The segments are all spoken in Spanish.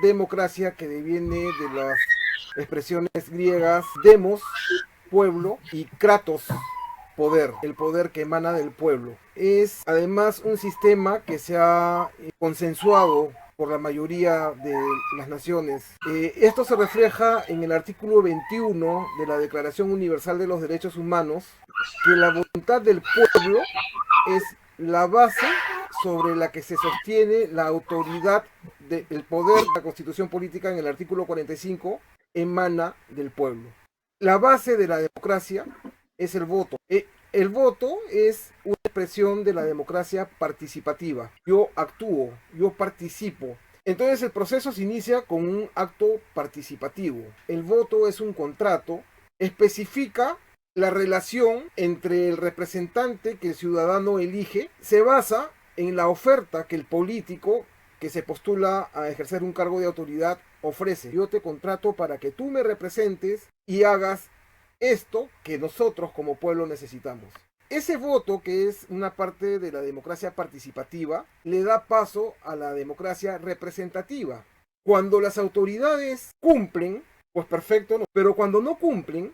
democracia, que deviene de las expresiones griegas demos, pueblo, y kratos, poder, el poder que emana del pueblo. Es además un sistema que se ha consensuado por la mayoría de las naciones. Esto se refleja en el artículo 21 de la Declaración Universal de los Derechos Humanos, que la voluntad del pueblo es la base sobre la que se sostiene la autoridad del poder. La Constitución política en el artículo 45 emana del pueblo. La base de la democracia es el voto. El voto es una expresión de la democracia participativa. Yo actúo, yo participo. Entonces el proceso se inicia con un acto participativo. El voto es un contrato, especifica la relación entre el representante que el ciudadano elige, se basa en la oferta que el político que se postula a ejercer un cargo de autoridad ofrece. Yo te contrato para que tú me representes y hagas esto que nosotros como pueblo necesitamos. Ese voto, que es una parte de la democracia participativa, le da paso a la democracia representativa. Cuando las autoridades cumplen, pues perfecto, ¿no? Pero cuando no cumplen,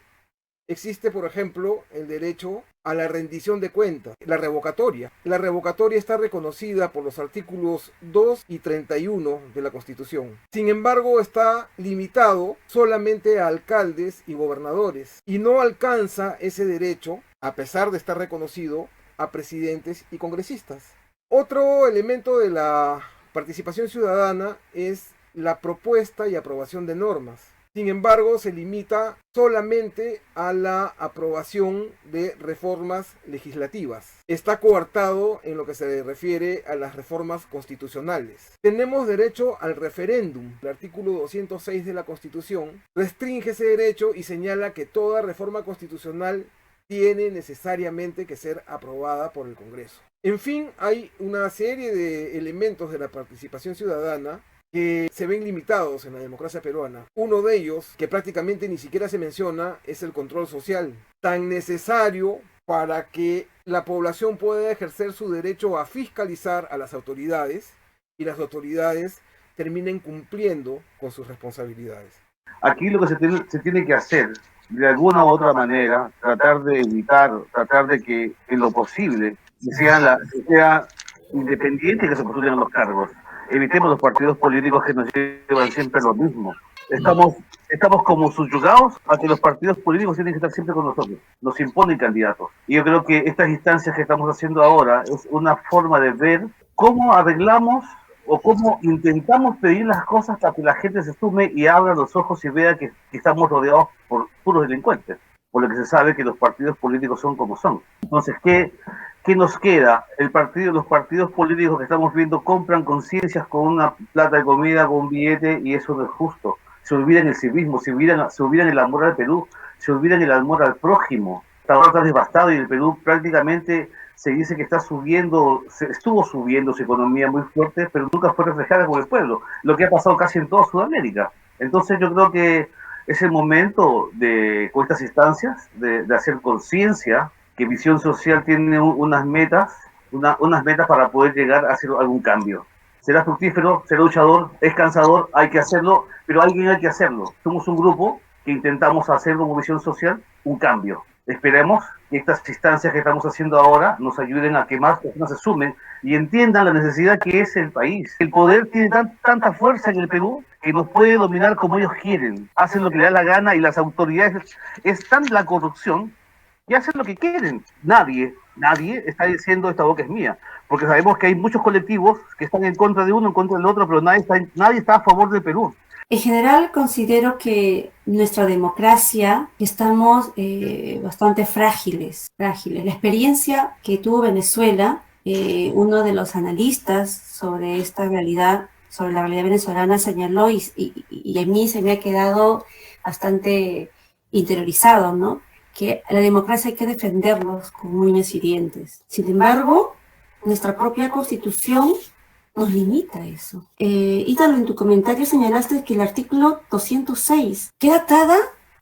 existe, por ejemplo, el derecho a la rendición de cuentas, la revocatoria. La revocatoria está reconocida por los artículos 2 y 31 de la Constitución. Sin embargo, está limitado solamente a alcaldes y gobernadores y no alcanza ese derecho, a pesar de estar reconocido, a presidentes y congresistas. Otro elemento de la participación ciudadana es la propuesta y aprobación de normas. Sin embargo, se limita solamente a la aprobación de reformas legislativas. Está coartado en lo que se refiere a las reformas constitucionales. Tenemos derecho al referéndum. El artículo 206 de la Constitución restringe ese derecho y señala que toda reforma constitucional tiene necesariamente que ser aprobada por el Congreso. En fin, hay una serie de elementos de la participación ciudadana que se ven limitados en la democracia peruana. Uno de ellos, que prácticamente ni siquiera se menciona, es el control social, tan necesario para que la población pueda ejercer su derecho a fiscalizar a las autoridades y las autoridades terminen cumpliendo con sus responsabilidades. Aquí lo que se tiene que hacer, de alguna u otra manera, tratar de evitar, tratar de que en lo posible sea independiente que se postulen los cargos. Evitemos los partidos políticos que nos llevan siempre lo mismo. Estamos como subyugados a que los partidos políticos tienen que estar siempre con nosotros. Nos imponen candidatos. Y yo creo que estas instancias que estamos haciendo ahora es una forma de ver cómo arreglamos o cómo intentamos pedir las cosas para que la gente se sume y abra los ojos y vea que estamos rodeados por puros delincuentes, por lo que se sabe que los partidos políticos son como son. Entonces, ¿qué nos queda? Los partidos políticos que estamos viendo compran conciencias con una plata de comida, con un billete, y eso no es justo. Se olvidan el civismo, se olvidan el amor al Perú, se olvidan el amor al prójimo. Está devastado y el Perú prácticamente se dice que estuvo subiendo su economía muy fuerte, pero nunca fue reflejada con el pueblo, lo que ha pasado casi en toda Sudamérica. Entonces yo creo que es el momento con estas instancias de hacer conciencia que Visión Social tiene unas metas para poder llegar a hacer algún cambio. Será fructífero, será luchador, es cansador, hay que hacerlo, pero alguien hay que hacerlo. Somos un grupo que intentamos hacer como Visión Social un cambio. Esperemos que estas instancias que estamos haciendo ahora nos ayuden a que más personas se sumen y entiendan la necesidad que es el país. El poder tiene tanta fuerza en el Perú que nos puede dominar como ellos quieren. Hacen lo que les da la gana y las autoridades, es tan la corrupción y hacen lo que quieren. Nadie está diciendo esta boca es mía, porque sabemos que hay muchos colectivos que están en contra de uno, en contra del otro, pero nadie está a favor del Perú. En general considero que nuestra democracia estamos bastante frágiles. La experiencia que tuvo Venezuela, uno de los analistas sobre esta realidad, sobre la realidad venezolana, señaló y a mí se me ha quedado bastante interiorizado, ¿no? Que la democracia hay que defenderlos con uñas y dientes. Sin embargo, nuestra propia Constitución nos limita eso. Ítalo, en tu comentario señalaste que el artículo 206 queda atada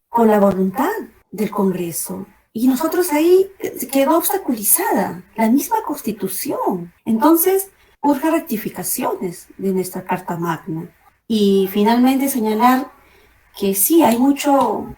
con la voluntad del Congreso. Y nosotros ahí quedó obstaculizada la misma Constitución. Entonces, urge rectificaciones de nuestra Carta Magna. Y finalmente señalar que sí, hay mucho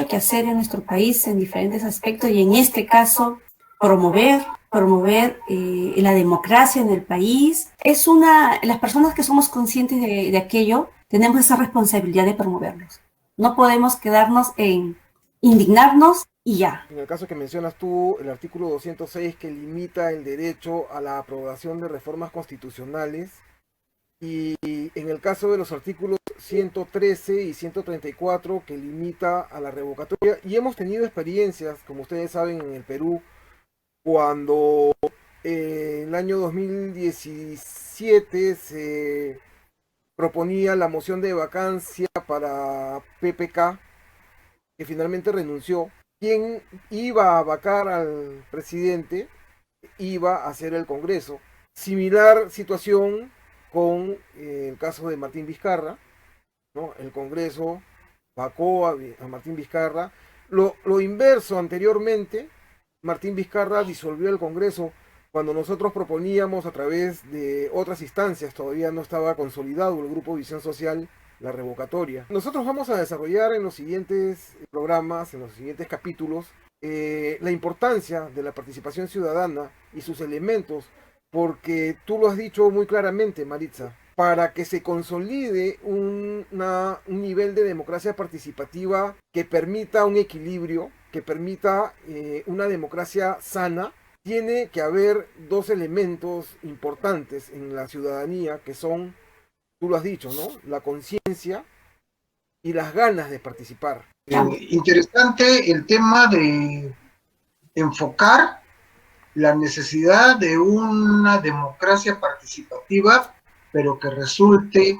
que hacer en nuestro país en diferentes aspectos y en este caso promover la democracia en el país. Las personas que somos conscientes de aquello, tenemos esa responsabilidad de promoverlos. No podemos quedarnos en indignarnos y ya. En el caso que mencionas tú, el artículo 206 que limita el derecho a la aprobación de reformas constitucionales, y en el caso de los artículos 113 y 134 que limita a la revocatoria, y hemos tenido experiencias, como ustedes saben, en el Perú, cuando en el año 2017 se proponía la moción de vacancia para PPK, que finalmente renunció. Quien iba a vacar al presidente iba a hacer el Congreso. Similar situación con el caso de Martín Vizcarra, ¿no? El Congreso vacó a Martín Vizcarra. Lo inverso anteriormente, Martín Vizcarra disolvió el Congreso cuando nosotros proponíamos a través de otras instancias, todavía no estaba consolidado el Grupo Visión Social, la revocatoria. Nosotros vamos a desarrollar en los siguientes programas, en los siguientes capítulos, la importancia de la participación ciudadana y sus elementos, porque tú lo has dicho muy claramente, Maritza, para que se consolide un nivel de democracia participativa que permita un equilibrio, que permita una democracia sana, tiene que haber dos elementos importantes en la ciudadanía que son, tú lo has dicho, ¿no? La conciencia y las ganas de participar. Interesante el tema de enfocar la necesidad de una democracia participativa, pero que resulte,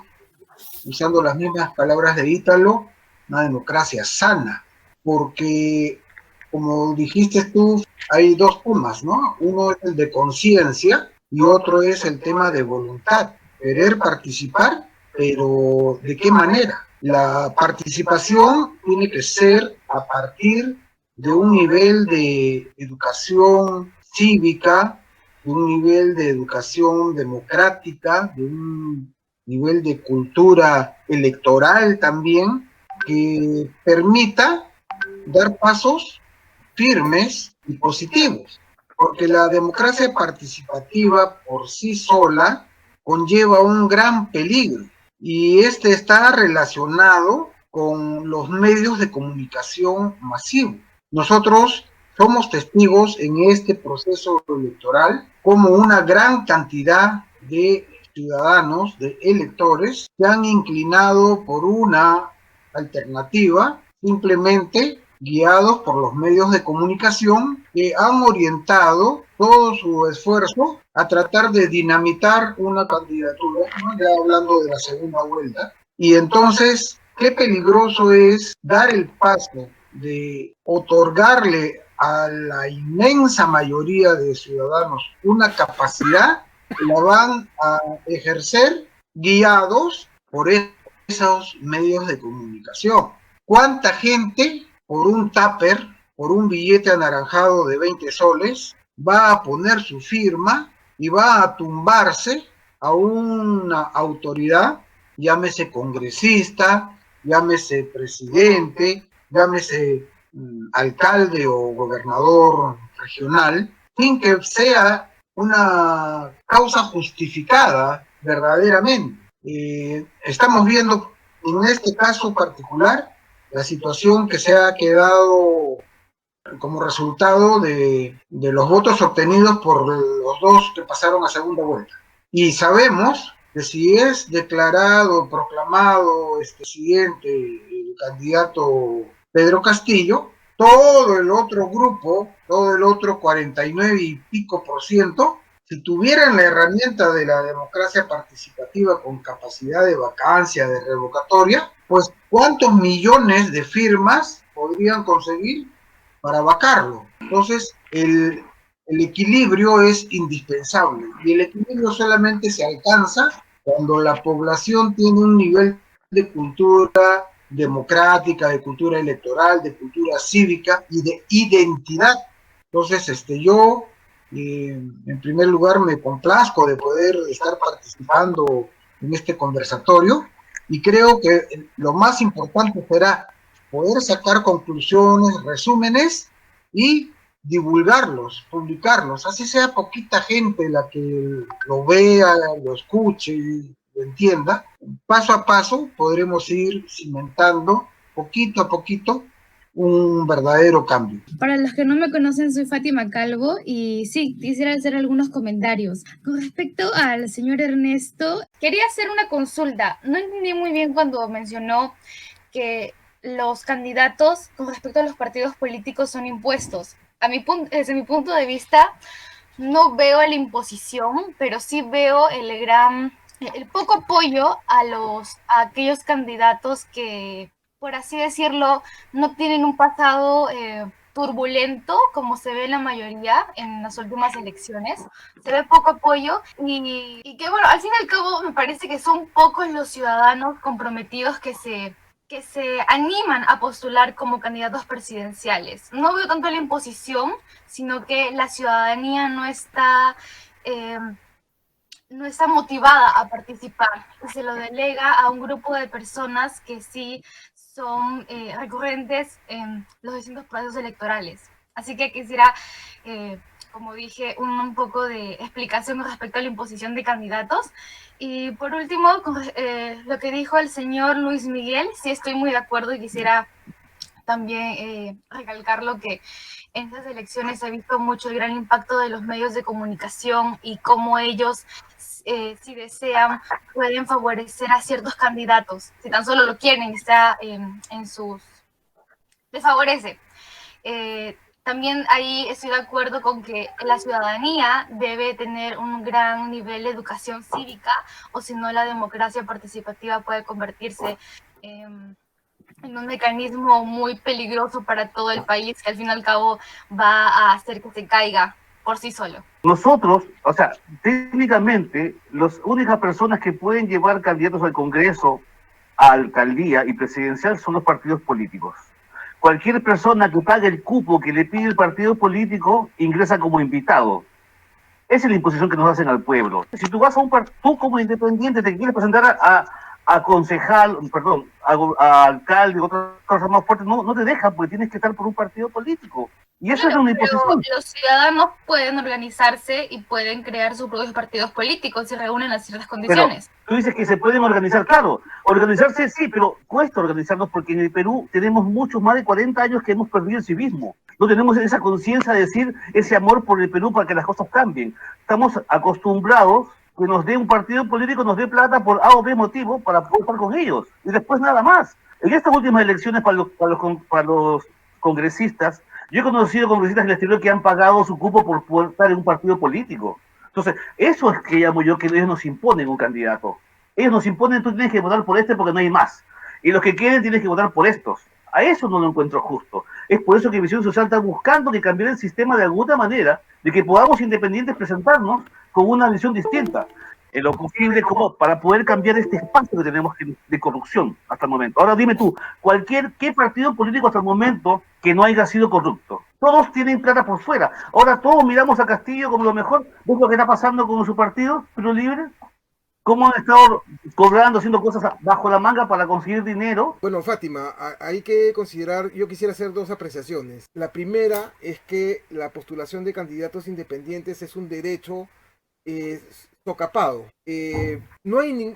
usando las mismas palabras de Ítalo, una democracia sana, porque, como dijiste tú, hay dos temas, ¿no? Uno es el de conciencia y otro es el tema de voluntad, querer participar, pero ¿de qué manera? La participación tiene que ser a partir de un nivel de educación cívica, de un nivel de educación democrática, de un nivel de cultura electoral también, que permita dar pasos firmes y positivos, porque la democracia participativa por sí sola conlleva un gran peligro, y este está relacionado con los medios de comunicación masivos. Nosotros somos testigos en este proceso electoral como una gran cantidad de ciudadanos, de electores, se han inclinado por una alternativa, simplemente guiados por los medios de comunicación que han orientado todo su esfuerzo a tratar de dinamitar una candidatura, ¿no? Ya hablando de la segunda vuelta. Y entonces, qué peligroso es dar el paso de otorgarle a la inmensa mayoría de ciudadanos una capacidad que la van a ejercer guiados por esos medios de comunicación. ¿Cuánta gente por un tupper, por un billete anaranjado de 20 soles, va a poner su firma y va a tumbarse a una autoridad, llámese congresista, llámese presidente, llámese alcalde o gobernador regional, sin que sea una causa justificada verdaderamente? Estamos viendo en este caso particular la situación que se ha quedado como resultado de los votos obtenidos por los dos que pasaron a segunda vuelta. Y sabemos que si es declarado, proclamado presidente el candidato Pedro Castillo, todo el otro grupo, todo el otro 49 y pico %, si tuvieran la herramienta de la democracia participativa con capacidad de vacancia, de revocatoria, pues ¿cuántos millones de firmas podrían conseguir para vacarlo? Entonces, el equilibrio es indispensable, y el equilibrio solamente se alcanza cuando la población tiene un nivel de cultura democrática, de cultura electoral, de cultura cívica y de identidad. Entonces, yo en primer lugar me complazco de poder estar participando en este conversatorio, Y creo que lo más importante será poder sacar conclusiones, resúmenes y divulgarlos, publicarlos, así sea poquita gente la que lo vea, lo escuche y lo entienda. Paso a paso podremos ir cimentando poquito a poquito un verdadero cambio. Para los que no me conocen, soy Fátima Calvo y sí, quisiera hacer algunos comentarios. Con respecto al señor Ernesto, quería hacer una consulta. No entendí muy bien cuando mencionó que los candidatos con respecto a los partidos políticos son impuestos. Desde mi punto de vista, no veo la imposición, pero sí veo el poco apoyo a aquellos candidatos que, por así decirlo, no tienen un pasado turbulento, como se ve en la mayoría en las últimas elecciones. Se ve poco apoyo y que, bueno, al fin y al cabo me parece que son pocos los ciudadanos comprometidos que se animan a postular como candidatos presidenciales. No veo tanto la imposición, sino que la ciudadanía eh, no está motivada a participar y se lo delega a un grupo de personas que sí son recurrentes en los distintos procesos electorales. Así que quisiera, como dije, un poco de explicación respecto a la imposición de candidatos. Y por último, lo que dijo el señor Luis Miguel, sí estoy muy de acuerdo y quisiera también recalcar lo que en estas elecciones se ha visto mucho el gran impacto de los medios de comunicación y cómo ellos, si desean, pueden favorecer a ciertos candidatos, si tan solo lo quieren, está les favorece. También ahí estoy de acuerdo con que la ciudadanía debe tener un gran nivel de educación cívica, o si no la democracia participativa puede convertirse en un mecanismo muy peligroso para todo el país, que al fin y al cabo va a hacer que se caiga por sí solo. Nosotros, o sea, técnicamente, las únicas personas que pueden llevar candidatos al Congreso, a alcaldía y presidencial son los partidos políticos. Cualquier persona que pague el cupo que le pide el partido político ingresa como invitado. Esa es la imposición que nos hacen al pueblo. Si tú vas a tú como independiente te quieres presentar a concejal, perdón, a alcalde, otras cosas más fuertes, no te dejan porque tienes que estar por un partido político. Y eso Claro, es una imposición. pero los ciudadanos pueden organizarse y pueden crear sus propios partidos políticos si reúnen las ciertas condiciones. Pero tú dices que se pueden organizar, claro, organizarse sí, pero cuesta organizarnos porque en el Perú tenemos muchos, más de 40 años que hemos perdido el civismo. No tenemos esa conciencia de decir ese amor por el Perú para que las cosas cambien. Estamos acostumbrados que nos dé un partido político, nos dé plata por A o B motivo para poder estar con ellos. Y después nada más. En estas últimas elecciones para los congresistas, yo he conocido congresistas del exterior que han pagado su cupo por poder estar en un partido político. Entonces, eso es que llamo yo que ellos nos imponen un candidato. Ellos nos imponen, tú tienes que votar por este porque no hay más. Y los que quieren tienes que votar por estos. A eso no lo encuentro justo. Es por eso que Visión Social está buscando que cambiar el sistema de alguna manera, de que podamos independientes presentarnos con una visión distinta, en lo posible como para poder cambiar este espacio que tenemos de corrupción hasta el momento. Ahora dime tú, ¿qué partido político hasta el momento que no haya sido corrupto? Todos tienen plata por fuera. Ahora todos miramos a Castillo como lo mejor. ¿Ves lo que está pasando con su partido, Perú Libre? ¿Cómo han estado cobrando, haciendo cosas bajo la manga para conseguir dinero? Bueno, Fátima, hay que considerar, yo quisiera hacer dos apreciaciones. La primera es que la postulación de candidatos independientes es un derecho socapado. No hay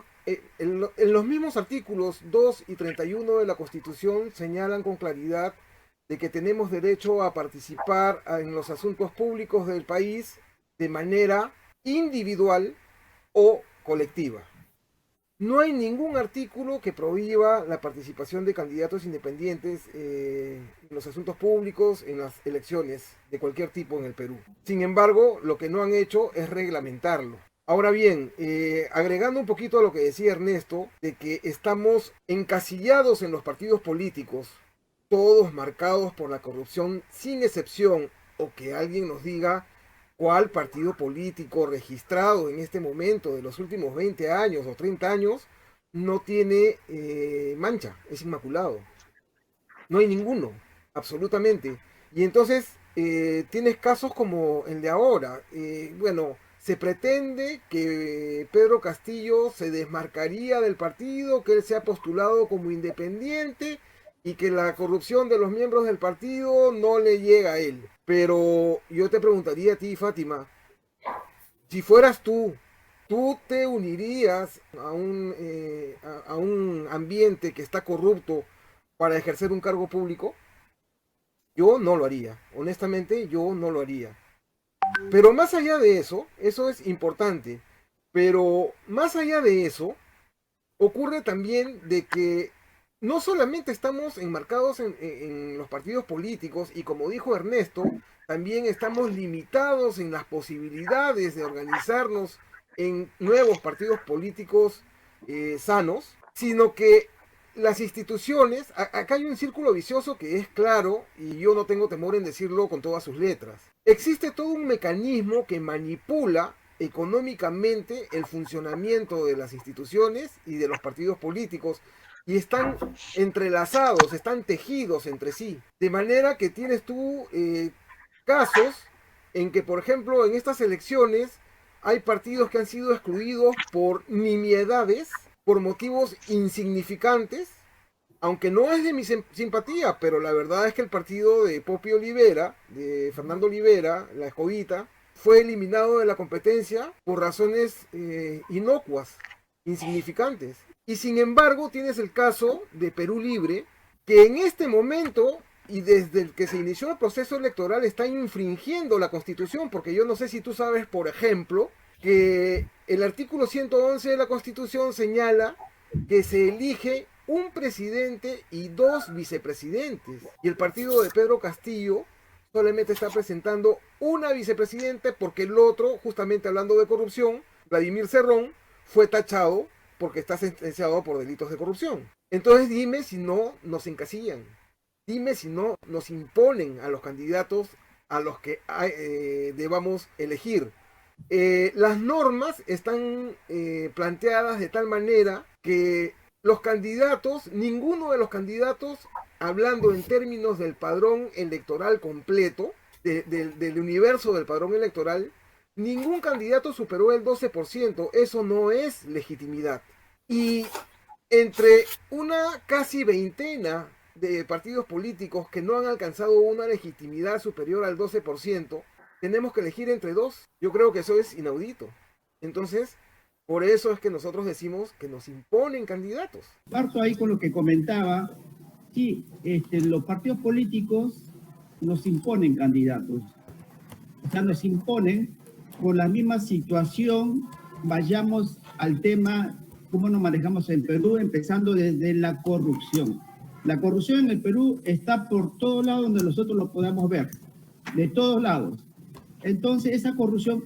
en los mismos artículos 2 y 31 de la Constitución señalan con claridad de que tenemos derecho a participar en los asuntos públicos del país de manera individual o colectiva. No hay ningún artículo que prohíba la participación de candidatos independientes en los asuntos públicos, en las elecciones de cualquier tipo en el Perú. Sin embargo, lo que no han hecho es reglamentarlo. Ahora bien, agregando un poquito a lo que decía Ernesto, de que estamos encasillados en los partidos políticos, todos marcados por la corrupción sin excepción, o que alguien nos diga cuál partido político registrado en este momento de los últimos 20 años o 30 años no tiene mancha, es inmaculado. No hay ninguno, absolutamente. Y entonces tienes casos como el de ahora. Bueno, se pretende que Pedro Castillo se desmarcaría del partido, que él se ha postulado como independiente y que la corrupción de los miembros del partido no le llega a él. Pero yo te preguntaría a ti, Fátima, si fueras ¿tú te unirías a un ambiente que está corrupto para ejercer un cargo público? Yo no lo haría, honestamente yo no lo haría. Pero más allá de eso es importante, pero más allá de eso, ocurre también de que no solamente estamos enmarcados en los partidos políticos y como dijo Ernesto, también estamos limitados en las posibilidades de organizarnos en nuevos partidos políticos sanos, sino que las instituciones, acá hay un círculo vicioso que es claro y yo no tengo temor en decirlo con todas sus letras. Existe todo un mecanismo que manipula económicamente el funcionamiento de las instituciones y de los partidos políticos y están entrelazados, están tejidos entre sí. De manera que tienes tú casos en que, por ejemplo, en estas elecciones hay partidos que han sido excluidos por nimiedades, por motivos insignificantes, aunque no es de mi simpatía, pero la verdad es que el partido de Popi Olivera, de Fernando Olivera, la Escobita, fue eliminado de la competencia por razones inocuas, insignificantes. Y sin embargo tienes el caso de Perú Libre, que en este momento y desde el que se inició el proceso electoral está infringiendo la Constitución, porque yo no sé si tú sabes, por ejemplo, que el artículo 111 de la Constitución señala que se elige un presidente y 2 vicepresidentes. Y el partido de Pedro Castillo solamente está presentando una vicepresidente porque el otro, justamente hablando de corrupción, Vladimir Cerrón, fue tachado porque está sentenciado por delitos de corrupción. Entonces dime si no nos encasillan. Dime si no nos imponen a los candidatos a los que debamos elegir. Las normas están planteadas de tal manera que los candidatos, ninguno de los candidatos, hablando en términos del padrón electoral completo, del universo del padrón electoral, ningún candidato superó el 12%. Eso no es legitimidad. Y entre una casi veintena de partidos políticos que no han alcanzado una legitimidad superior al 12%, tenemos que elegir entre 2. Yo creo que eso es inaudito. Entonces, por eso es que nosotros decimos que nos imponen candidatos. Parto ahí con lo que comentaba. Sí, los partidos políticos nos imponen candidatos. O sea, nos imponen por la misma situación. Vayamos al tema, cómo nos manejamos en Perú, empezando desde la corrupción. La corrupción en el Perú está por todos lados donde nosotros lo podamos ver, de todos lados. Entonces, esa corrupción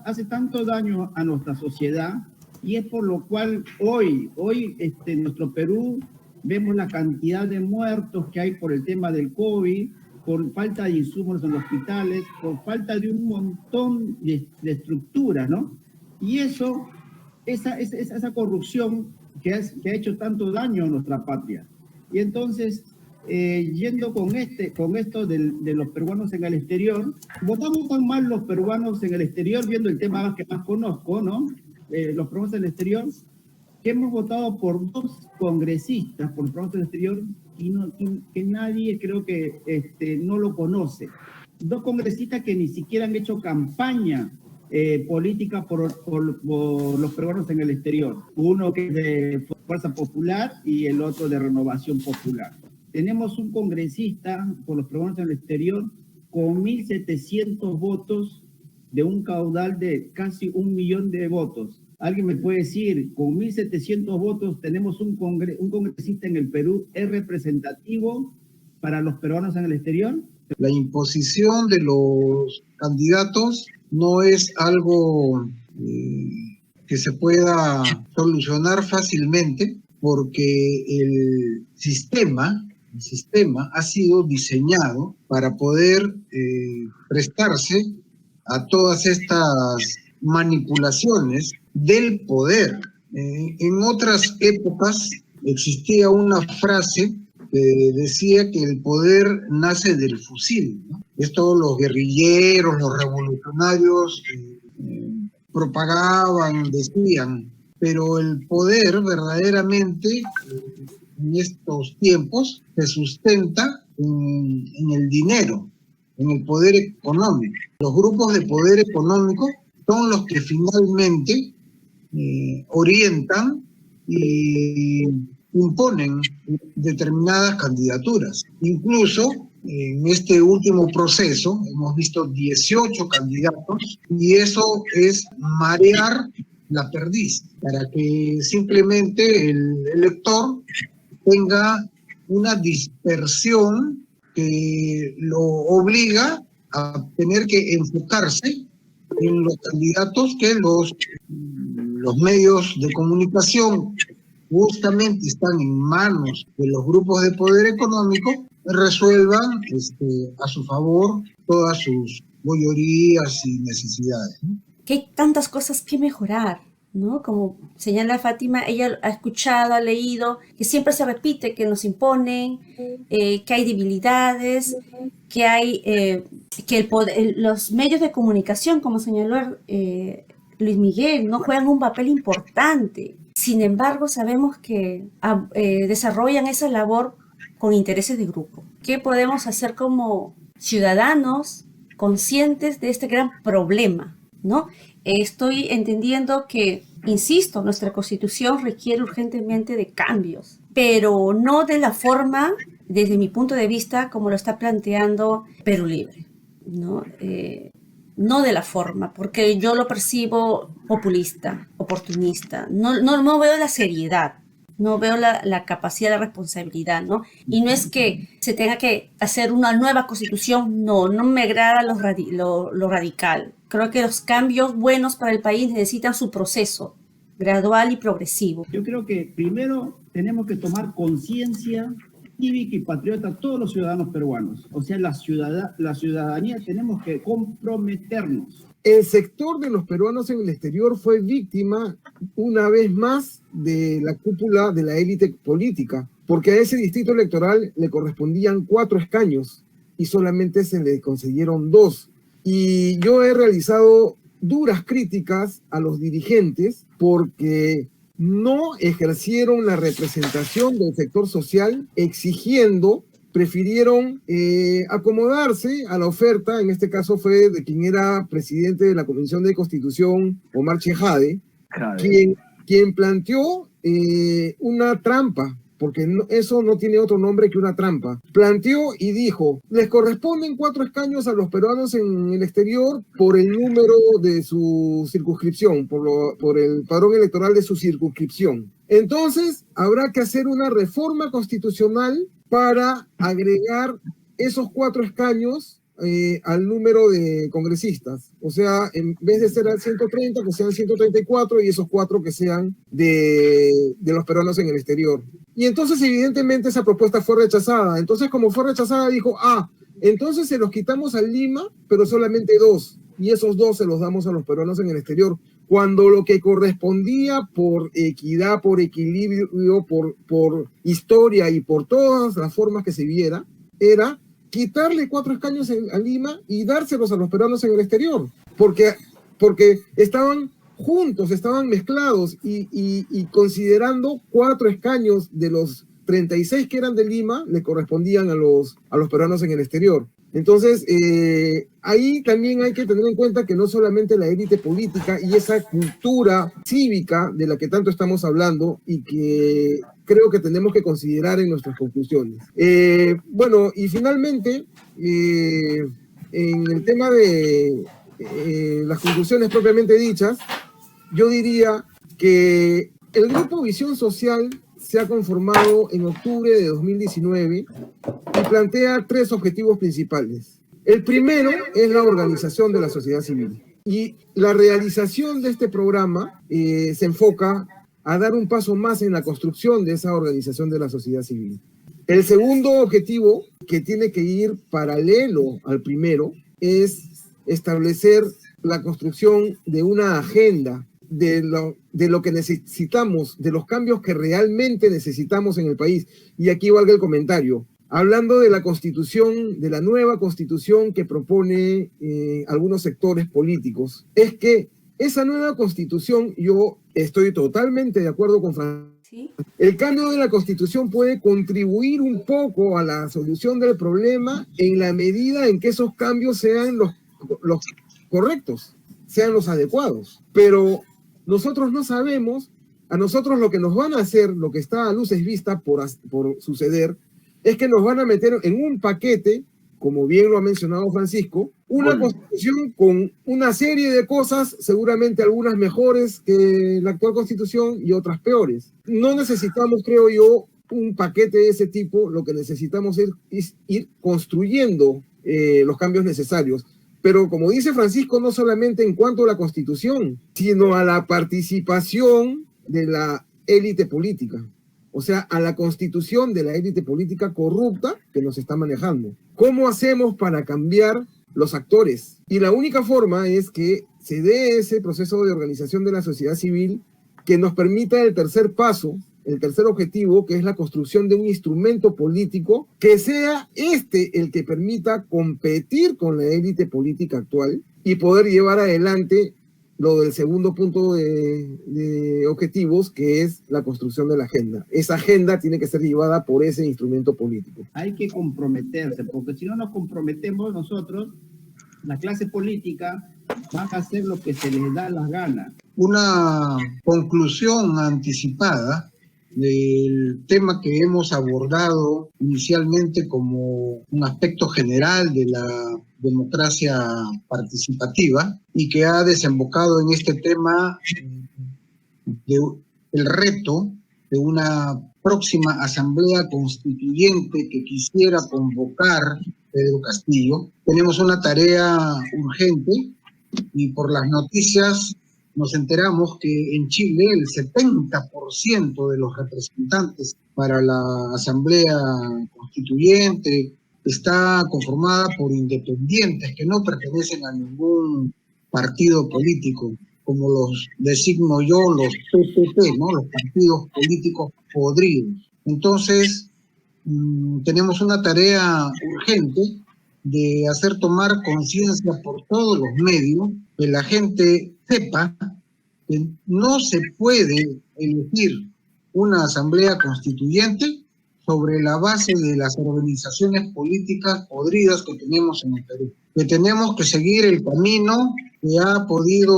hace tanto daño a nuestra sociedad y es por lo cual hoy en nuestro Perú vemos la cantidad de muertos que hay por el tema del COVID, por falta de insumos en los hospitales, por falta de un montón de estructuras, ¿no? Y esa corrupción que ha hecho tanto daño a nuestra patria. Y entonces, yendo con esto de los peruanos en el exterior, votamos tan mal los peruanos en el exterior, viendo el tema que más conozco, ¿no? Los peruanos en el exterior, que hemos votado por 2 congresistas por los peruanos en el exterior y que nadie creo que no lo conoce. 2 congresistas que ni siquiera han hecho campaña política por los peruanos en el exterior. Uno que es de Fuerza Popular y el otro de Renovación Popular. Tenemos un congresista por los peruanos en el exterior con 1.700 votos de un caudal de casi 1 millón de votos. ¿Alguien me puede decir, con 1.700 votos tenemos un congresista en el Perú, es representativo para los peruanos en el exterior? La imposición de los candidatos no es algo que se pueda solucionar fácilmente, porque el sistema ha sido diseñado para poder prestarse a todas estas manipulaciones del poder. En otras épocas existía una frase que decía que el poder nace del fusil, ¿no? Esto los guerrilleros, los revolucionarios propagaban, decían, pero el poder verdaderamente en estos tiempos se sustenta en el dinero, en el poder económico. Los grupos de poder económico son los que finalmente orientan y imponen determinadas candidaturas. Incluso en este último proceso hemos visto 18 candidatos y eso es marear la perdiz para que simplemente el elector tenga una dispersión que lo obliga a tener que enfocarse en los candidatos que los medios de comunicación justamente están en manos de los grupos de poder económico, resuelvan a su favor todas sus boyerías y necesidades, ¿no? Que hay tantas cosas que mejorar, ¿no? Como señala Fátima, ella ha escuchado, ha leído, que siempre se repite que nos imponen, que hay debilidades, que hay que los medios de comunicación, como señaló Luis Miguel, no juegan un papel importante. Sin embargo, sabemos que desarrollan esa labor con intereses de grupo. ¿Qué podemos hacer como ciudadanos conscientes de este gran problema, ¿no? Estoy entendiendo que, insisto, nuestra Constitución requiere urgentemente de cambios, pero no de la forma, desde mi punto de vista, como lo está planteando Perú Libre, ¿no? No de la forma, porque yo lo percibo populista, oportunista. No veo la seriedad, no veo la capacidad de responsabilidad, ¿no? Y no es que se tenga que hacer una nueva constitución, no me agrada lo radical. Creo que los cambios buenos para el país necesitan su proceso gradual y progresivo. Yo creo que primero tenemos que tomar conciencia cívica y patriota todos los ciudadanos peruanos. O sea, la ciudadanía tenemos que comprometernos. El sector de los peruanos en el exterior fue víctima, una vez más, de la cúpula de la élite política, porque a ese distrito electoral le correspondían 4 escaños y solamente se le concedieron 2. Y yo he realizado duras críticas a los dirigentes porque no ejercieron la representación del sector social, prefirieron acomodarse a la oferta. En este caso fue de quien era presidente de la Comisión de Constitución, Omar Chejade, quien planteó una trampa, porque eso no tiene otro nombre que una trampa. Planteó y dijo, les corresponden 4 escaños a los peruanos en el exterior por el número de su circunscripción, por el padrón electoral de su circunscripción. Entonces, habrá que hacer una reforma constitucional para agregar esos 4 escaños al número de congresistas. O sea, en vez de ser 130, que sean 134 y esos 4 que sean de los peruanos en el exterior. Y entonces, evidentemente, esa propuesta fue rechazada. Entonces, como fue rechazada, dijo, entonces se los quitamos a Lima, pero solamente 2. Y esos 2 se los damos a los peruanos en el exterior. Cuando lo que correspondía por equidad, por equilibrio, por historia y por todas las formas que se viera, era quitarle 4 escaños a Lima y dárselos a los peruanos en el exterior, porque estaban juntos, estaban mezclados y considerando 4 escaños de los 36 que eran de Lima le correspondían a los peruanos en el exterior. Entonces, ahí también hay que tener en cuenta que no solamente la élite política y esa cultura cívica de la que tanto estamos hablando y que creo que tenemos que considerar en nuestras conclusiones. Bueno, y finalmente, en el tema de las conclusiones propiamente dichas, yo diría que el Grupo Visión Social se ha conformado en octubre de 2019 y plantea 3 objetivos principales. El primero es la organización de la sociedad civil. Y la realización de este programa se enfoca a dar un paso más en la construcción de esa organización de la sociedad civil. El segundo objetivo, que tiene que ir paralelo al primero, es establecer la construcción de una agenda de lo que necesitamos, de los cambios que realmente necesitamos en el país. Y aquí valga el comentario. Hablando de la constitución, de la nueva constitución que propone algunos sectores políticos, es que esa nueva constitución, yo estoy totalmente de acuerdo con Francisco. ¿Sí? El cambio de la constitución puede contribuir un poco a la solución del problema en la medida en que esos cambios sean los correctos, sean los adecuados. Pero nosotros no sabemos, a nosotros lo que nos van a hacer, lo que está a luces vistas por suceder, es que nos van a meter en un paquete, como bien lo ha mencionado Francisco, una constitución con una serie de cosas, seguramente algunas mejores que la actual constitución y otras peores. No necesitamos, creo yo, un paquete de ese tipo, lo que necesitamos es ir construyendo los cambios necesarios. Pero como dice Francisco, no solamente en cuanto a la constitución, sino a la participación de la élite política. O sea, a la constitución de la élite política corrupta que nos está manejando. ¿Cómo hacemos para cambiar los actores? Y la única forma es que se dé ese proceso de organización de la sociedad civil que nos permita el tercer paso, el tercer objetivo, que es la construcción de un instrumento político que sea el que permita competir con la élite política actual y poder llevar adelante lo del segundo punto de objetivos, que es la construcción de la agenda. Esa agenda tiene que ser llevada por ese instrumento político. Hay que comprometerse, porque si no nos comprometemos nosotros, la clase política va a hacer lo que se les da la gana. Una conclusión anticipada del tema que hemos abordado inicialmente como un aspecto general de la democracia participativa y que ha desembocado en este tema el reto de una próxima asamblea constituyente que quisiera convocar Pedro Castillo. Tenemos una tarea urgente y por las noticias nos enteramos que en Chile el 70% de los representantes para la Asamblea Constituyente está conformada por independientes que no pertenecen a ningún partido político, como los designo yo, los PPP, ¿no? Los partidos políticos podridos. Entonces, tenemos una tarea urgente de hacer tomar conciencia por todos los medios, que la gente sepa que no se puede elegir una asamblea constituyente sobre la base de las organizaciones políticas podridas que tenemos en el Perú. Que tenemos que seguir el camino que ha podido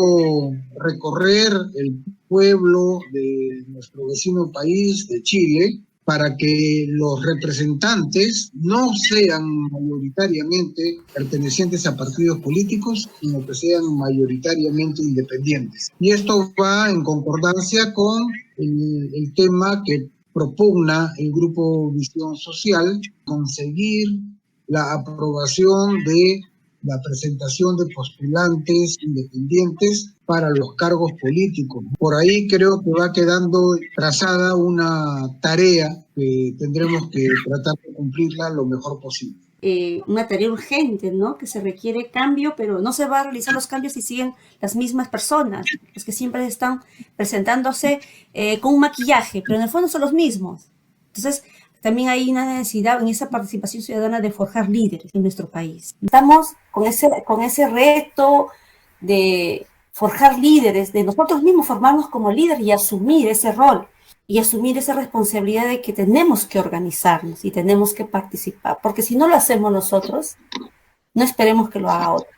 recorrer el pueblo de nuestro vecino país, de Chile, para que los representantes no sean mayoritariamente pertenecientes a partidos políticos, sino que sean mayoritariamente independientes. Y esto va en concordancia con el tema que propugna el Grupo Visión Social, conseguir la aprobación de la presentación de postulantes independientes para los cargos políticos. Por ahí creo que va quedando trazada una tarea que tendremos que tratar de cumplirla lo mejor posible. Una tarea urgente, ¿no? Que se requiere cambio, pero no se va a realizar los cambios si siguen las mismas personas, los que siempre están presentándose con un maquillaje, pero en el fondo son los mismos. Entonces, también hay una necesidad en esa participación ciudadana de forjar líderes en nuestro país. Estamos con ese reto de forjar líderes, de nosotros mismos formarnos como líderes y asumir ese rol y asumir esa responsabilidad de que tenemos que organizarnos y tenemos que participar, porque si no lo hacemos nosotros, no esperemos que lo haga otro.